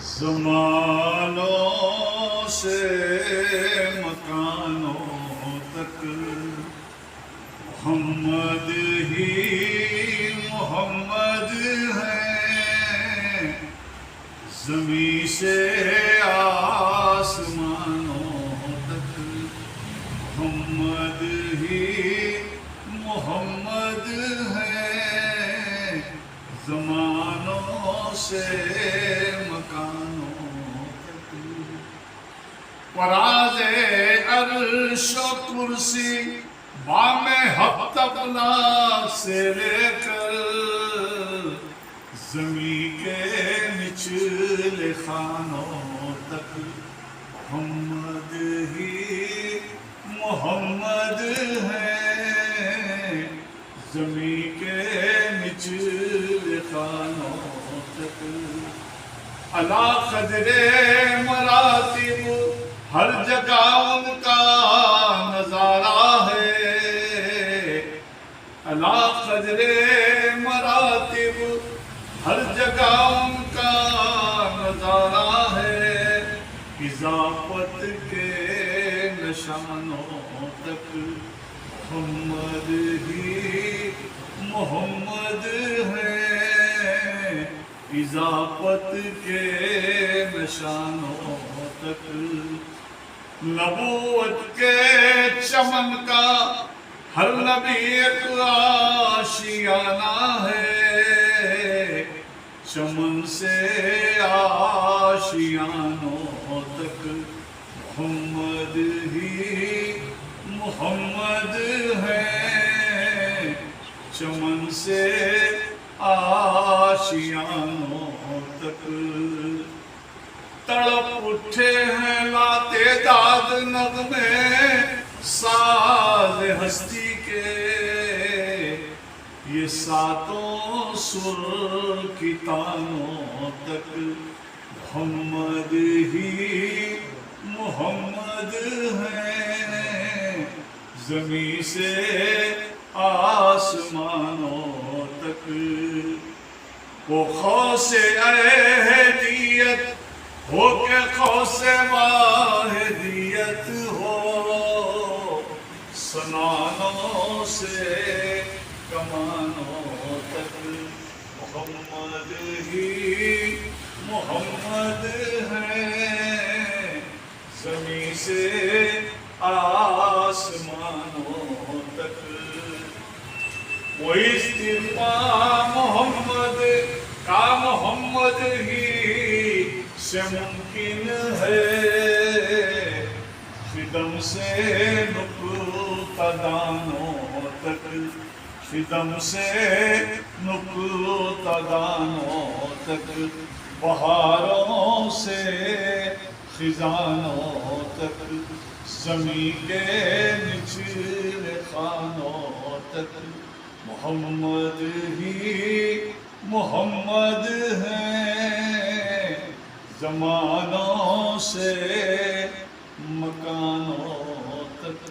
زمانوں سے مکانوں تک محمد ہی محمد ہیں، زمین سے آسمانوں تک محمد ہی محمد ہیں، زمانوں سے مکانوں تک فراز عرش و کرسی بام حق تبلا سے لے کر زمین کے نچلے خانوں تک محمد ہی محمد ہیں، زمین کے نچلے خانوں تک علا قدر مراتب ہر جگہ ان کا نظارہ ہے، علا قدر مراتب ہر جگہ ان کا نظارہ ہے، اضافت کے نشانوں تک محمد ہی محمد ہیں، اضافت کے نشانوں تک نبوت کے چمن کا ہر نبی ایک آشیانہ ہے، چمن سے آشیانوں تک محمد ہی محمد ہیں، چمن سے آشیانوں تک تڑپ اٹھے ہیں لاتے داد نغمے ساز ہستی کے، یہ ساتوں سر کی تانوں تک محمد ہی محمد ہیں، زمین سے آسمانوں تک وہ قوس احدیت ہو کے قوس واحدیت ہو، سنانوں سے کمانوں تک محمد ہی محمد ہیں، زمین سے آسمانوں تک وہ استفاء محمد کا محمد ہی سے ممکن ہے، خدم سے نقطہ دانوں تک، خدم سے نقطہ دانوں تک، بہاروں سے خزانوں تک، زمین کے نچلے خانوں تک محمد ہی محمد ہیں، زمانوں سے مکانوں تک